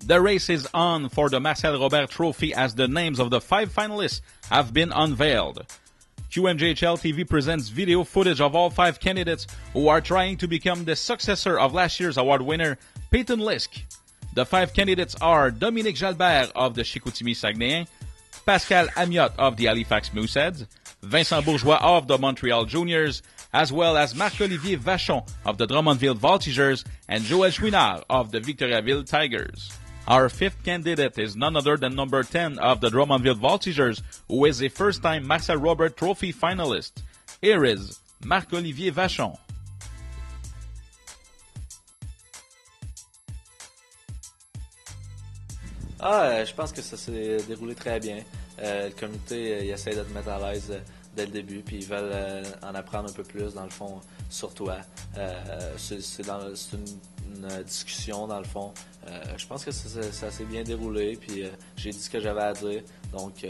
The race is on for the Marcel Robert Trophy as the names of the 5 finalists have been unveiled. QMJHL TV presents video footage of all 5 candidates who are trying to become the successor of last year's award winner, Peyton Lisk. The 5 candidates are Dominique Jalbert of the Chicoutimi Saguenayens, Pascal Amiot of the Halifax Mooseheads, Vincent Bourgeois of the Montreal Juniors, as well as Marc-Olivier Vachon of the Drummondville Voltigeurs and Joël Chouinard of the Victoriaville Tigers. Our 5th candidate is none other than number 10 of the Drummondville Voltigeurs, who is a first-time Marcel Robert Trophy finalist. Here is Marc-Olivier Vachon. Je pense que ça s'est déroulé très bien. Le comité il essaie de te mettre à l'aise dès le début, puis ils veulent en apprendre un peu plus, dans le fond, sur toi. C'est une discussion, dans le fond. Je pense que ça s'est bien déroulé, puis j'ai dit ce que j'avais à dire. Donc,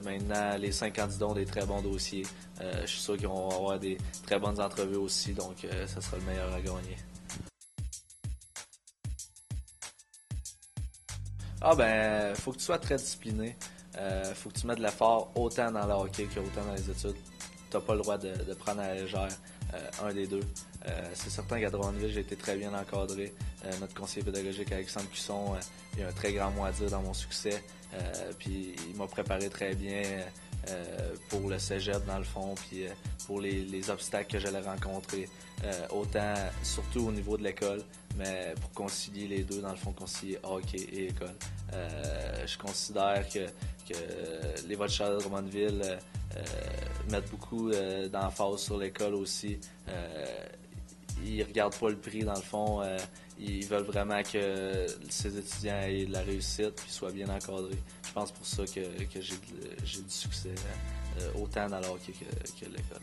maintenant, les 5 candidats ont des très bons dossiers. Je suis sûr qu'ils vont avoir des très bonnes entrevues aussi, donc ça sera le meilleur à gagner. Faut que tu sois très discipliné. Faut que tu mettes de l'effort autant dans le hockey qu'autant dans les études. Tu n'as pas le droit de prendre à la légère un des deux. C'est certain qu'à Drummondville, j'ai été très bien encadré. Notre conseiller pédagogique Alexandre Cusson, il a un très grand mot à dire dans mon succès. Puis il m'a préparé très bien pour le cégep dans le fond, puis pour les obstacles que j'allais rencontrer, autant surtout au niveau de l'école, mais pour concilier les deux, dans le fond, concilier hockey et école. Je considère que les Voltigeurs de Drummondville mettent beaucoup d'emphase sur l'école aussi. Ils regardent pas le prix, dans le fond. Ils veulent vraiment que ces étudiants aient de la réussite et soient bien encadrés. Je pense pour ça que j'ai du succès, autant dans le hockey que l'école.